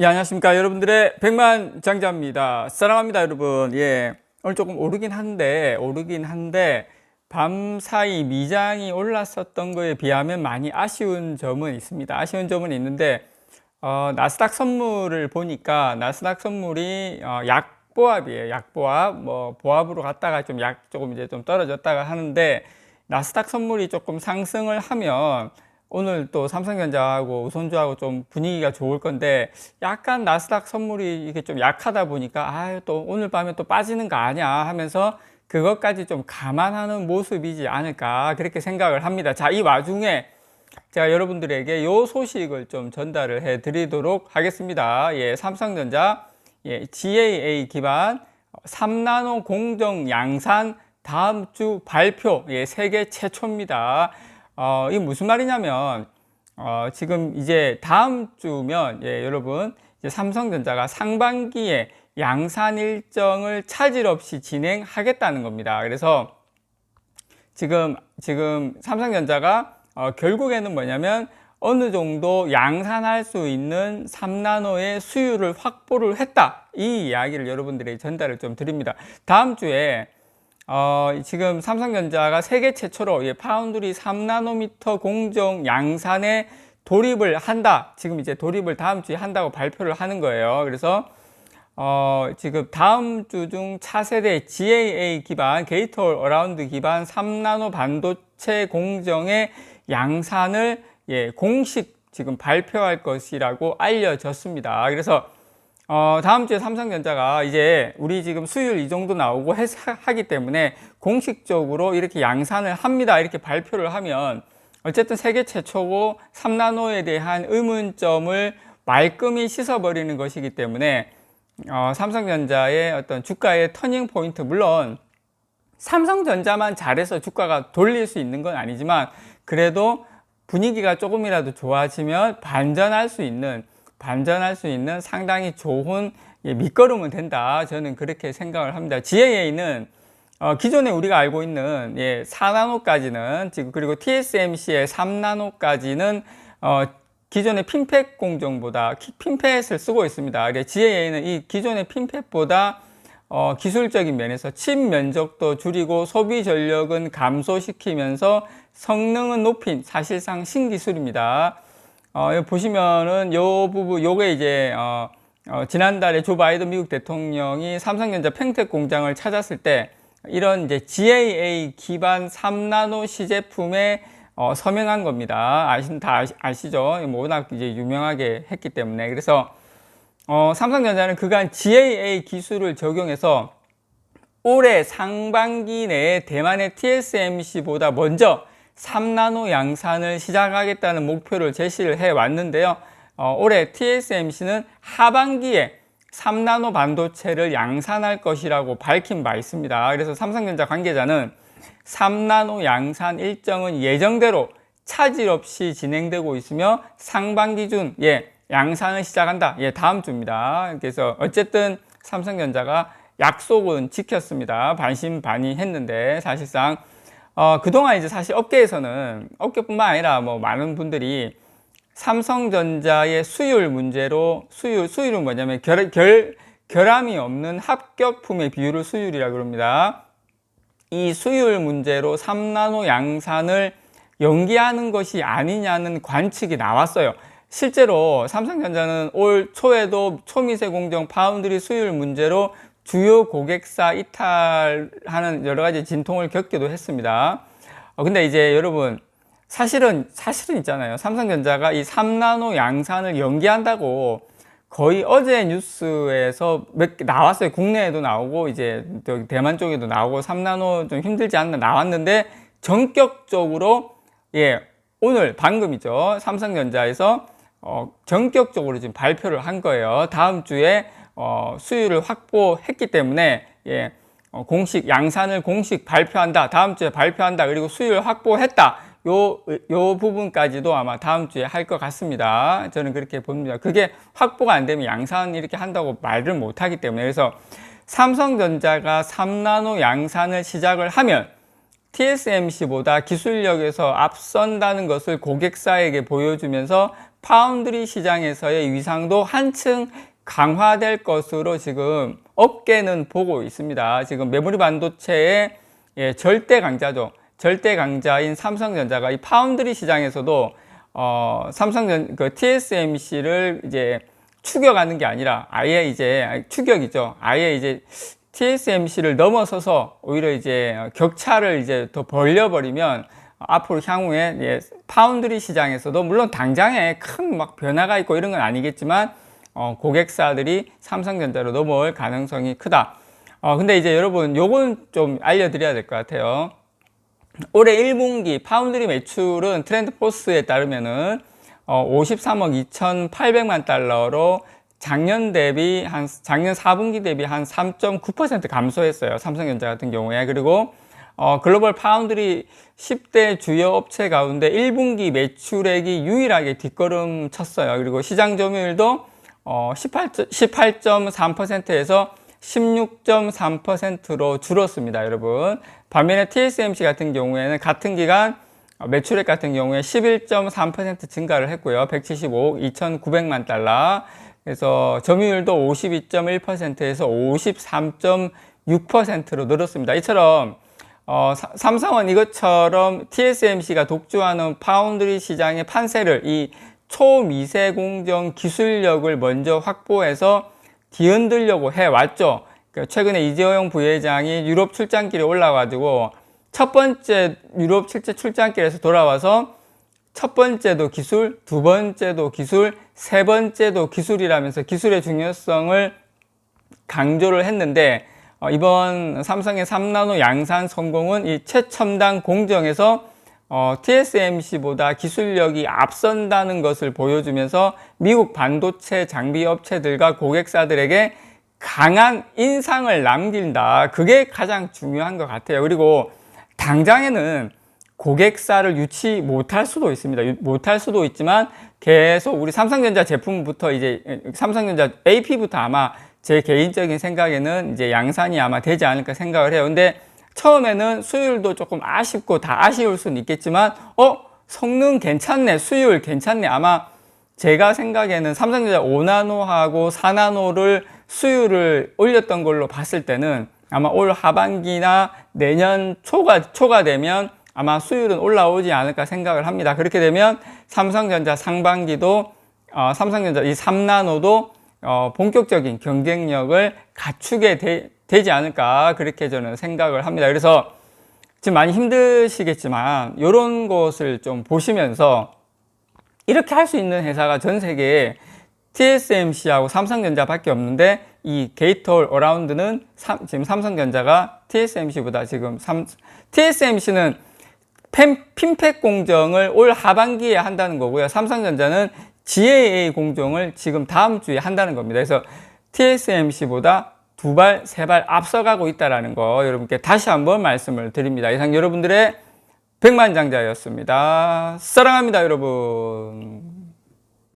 예, 안녕하십니까. 여러분들의 백만장자입니다. 사랑합니다, 여러분. 예. 오늘 조금 오르긴 한데, 밤사이 미장이 올랐었던 거에 비하면 많이 아쉬운 점은 있습니다. 아쉬운 점은 있는데, 나스닥 선물을 보니까, 나스닥 선물이, 약보합이에요. 약보합. 뭐, 보합으로 갔다가 조금 이제 좀 떨어졌다가 하는데, 나스닥 선물이 조금 상승을 하면, 오늘 또 삼성전자하고 우선주하고 좀 분위기가 좋을 건데 약간 나스닥 선물이 이게 좀 약하다 보니까 또 오늘 밤에 또 빠지는 거 아니야 하면서 그것까지 좀 감안하는 모습이지 않을까 그렇게 생각을 합니다. 자, 이 와중에 제가 여러분들에게 요 소식을 좀 전달을 해 드리도록 하겠습니다. 예, 삼성전자 GAA 기반 3나노 공정 양산 다음 주 발표, 세계 최초입니다. 이게 무슨 말이냐면, 지금 이제 다음 주면, 여러분, 이제 삼성전자가 상반기에 양산 일정을 차질 없이 진행하겠다는 겁니다. 그래서 지금 삼성전자가, 결국에는 뭐냐면, 어느 정도 양산할 수 있는 3나노의 수율을 확보를 했다. 이 이야기를 여러분들에게 전달을 좀 드립니다. 다음 주에, 지금 삼성전자가 세계 최초로 파운드리 3나노미터 공정 양산에 돌입을 한다. 지금 이제 돌입을 다음 주에 한다고 발표를 하는 거예요. 그래서 지금 다음 주 중 차세대 GAA 기반 게이트 올 어라운드 기반 3나노 반도체 공정의 양산을 공식 지금 발표할 것이라고 알려졌습니다. 그래서 다음 주에 삼성전자가 이제 우리 지금 수율 이 정도 나오고 하기 때문에 공식적으로 이렇게 양산을 합니다. 이렇게 발표를 하면 어쨌든 세계 최초고 3나노에 대한 의문점을 말끔히 씻어버리는 것이기 때문에 삼성전자의 어떤 주가의 터닝 포인트, 물론 삼성전자만 잘해서 주가가 돌릴 수 있는 건 아니지만 그래도 분위기가 조금이라도 좋아지면 반전할 수 있는 상당히 좋은 밑거름은 된다. 저는 그렇게 생각을 합니다. GAA는 기존에 우리가 알고 있는 4나노까지는 지금, 그리고 TSMC의 3나노까지는 기존의 핀팻 공정보다 핀팻을 쓰고 있습니다. GAA는 이 기존의 핀팻보다 기술적인 면에서 칩 면적도 줄이고 소비 전력은 감소시키면서 성능은 높인 사실상 신기술입니다. 보시면은 요 부분, 요게 이제, 지난달에 조 바이든 미국 대통령이 삼성전자 팽택 공장을 찾았을 때, 이런 이제 GAA 기반 3나노 시제품에, 서명한 겁니다. 다 아시죠? 워낙 이제 유명하게 했기 때문에. 그래서, 삼성전자는 그간 GAA 기술을 적용해서 올해 상반기 내에 대만의 TSMC보다 먼저 3나노 양산을 시작하겠다는 목표를 제시를 해 왔는데요. 올해 TSMC는 하반기에 3나노 반도체를 양산할 것이라고 밝힌 바 있습니다. 그래서 삼성전자 관계자는 3나노 양산 일정은 예정대로 차질 없이 진행되고 있으며 상반기 중 양산을 시작한다. 다음 주입니다. 그래서 어쨌든 삼성전자가 약속은 지켰습니다. 반신반의했는데 사실상 그동안 이제 사실 업계에서는, 업계뿐만 아니라 뭐 많은 분들이 삼성전자의 수율 문제로, 수율은 뭐냐면 결함이 없는 합격품의 비율을 수율이라고 합니다. 이 수율 문제로 3나노 양산을 연기하는 것이 아니냐는 관측이 나왔어요. 실제로 삼성전자는 올 초에도 초미세 공정 파운드리 수율 문제로 주요 고객사 이탈하는 여러 가지 진통을 겪기도 했습니다. 근데 이제 여러분, 사실은 있잖아요. 삼성전자가 이 3나노 양산을 연기한다고 거의 어제 뉴스에서 몇 개 나왔어요. 국내에도 나오고, 이제 대만 쪽에도 나오고, 3나노 좀 힘들지 않나 나왔는데, 전격적으로, 오늘 방금이죠. 삼성전자에서, 전격적으로 지금 발표를 한 거예요. 다음 주에, 수율을 확보했기 때문에 공식 양산을 공식 발표한다. 다음 주에 발표한다. 그리고 수율 확보했다. 요 부분까지도 아마 다음 주에 할 것 같습니다. 저는 그렇게 봅니다. 그게 확보가 안 되면 양산 이렇게 한다고 말을 못 하기 때문에. 그래서 삼성전자가 3나노 양산을 시작을 하면 TSMC보다 기술력에서 앞선다는 것을 고객사에게 보여주면서 파운드리 시장에서의 위상도 한층 강화될 것으로 지금 업계는 보고 있습니다. 지금 메모리 반도체의 절대 강자죠. 절대 강자인 삼성전자가 이 파운드리 시장에서도 TSMC를 이제 추격하는 게 아니라 아예 이제 추격이죠. 아예 이제 TSMC를 넘어서서 오히려 이제 격차를 이제 더 벌려버리면 앞으로 향후에 파운드리 시장에서도 물론 당장에 큰 막 변화가 있고 이런 건 아니겠지만 고객사들이 삼성전자로 넘어올 가능성이 크다. 근데 이제 여러분 요건 좀 알려드려야 될 것 같아요. 올해 1분기 파운드리 매출은 트렌드포스에 따르면은 53억 2,800만 달러로 작년 4분기 대비 한 3.9% 감소했어요. 삼성전자 같은 경우에. 그리고 글로벌 파운드리 10대 주요 업체 가운데 1분기 매출액이 유일하게 뒷걸음 쳤어요. 그리고 시장 점유율도 18.3%에서 16.3%로 줄었습니다, 여러분. 반면에 TSMC 같은 경우에는 같은 기간 매출액 같은 경우에 11.3% 증가를 했고요. 175억 2,900만 달러. 그래서 점유율도 52.1%에서 53.6%로 늘었습니다. 이처럼 삼성은 이것처럼 TSMC가 독주하는 파운드리 시장의 판세를 이 초미세 공정 기술력을 먼저 확보해서 뒤흔들려고 해왔죠. 최근에 이재용 부회장이 유럽 출장길에 올라와가지고 첫 번째 유럽 출장길에서 돌아와서 첫 번째도 기술, 두 번째도 기술, 세 번째도 기술이라면서 기술의 중요성을 강조를 했는데 이번 삼성의 3나노 양산 성공은 이 최첨단 공정에서 TSMC보다 기술력이 앞선다는 것을 보여주면서 미국 반도체 장비 업체들과 고객사들에게 강한 인상을 남긴다. 그게 가장 중요한 것 같아요. 그리고 당장에는 고객사를 유치 못할 수도 있습니다. 못할 수도 있지만 계속 우리 삼성전자 제품부터 이제 삼성전자 AP부터 아마 제 개인적인 생각에는 이제 양산이 아마 되지 않을까 생각을 해요. 근데 처음에는 수율도 조금 아쉽고 다 아쉬울 수는 있겠지만 성능 괜찮네, 수율 괜찮네. 아마 제가 생각에는 삼성전자 5나노하고 4나노를 수율을 올렸던 걸로 봤을 때는 아마 올 하반기나 내년 초가 되면 아마 수율은 올라오지 않을까 생각을 합니다. 그렇게 되면 삼성전자 상반기도 삼성전자 이 3나노도 본격적인 경쟁력을 갖추게 되지 않을까 그렇게 저는 생각을 합니다. 그래서 지금 많이 힘드시겠지만 이런 것을 좀 보시면서 이렇게 할 수 있는 회사가 전 세계에 TSMC하고 삼성전자밖에 없는데 이 게이트올 어라운드는 지금 삼성전자가 TSMC보다 지금 TSMC는 핀팩 공정을 올 하반기에 한다는 거고요. 삼성전자는 GAA 공정을 지금 다음 주에 한다는 겁니다. 그래서 TSMC보다 2발, 3발 앞서가고 있다는 거 여러분께 다시 한번 말씀을 드립니다. 이상 여러분들의 백만장자였습니다. 사랑합니다, 여러분.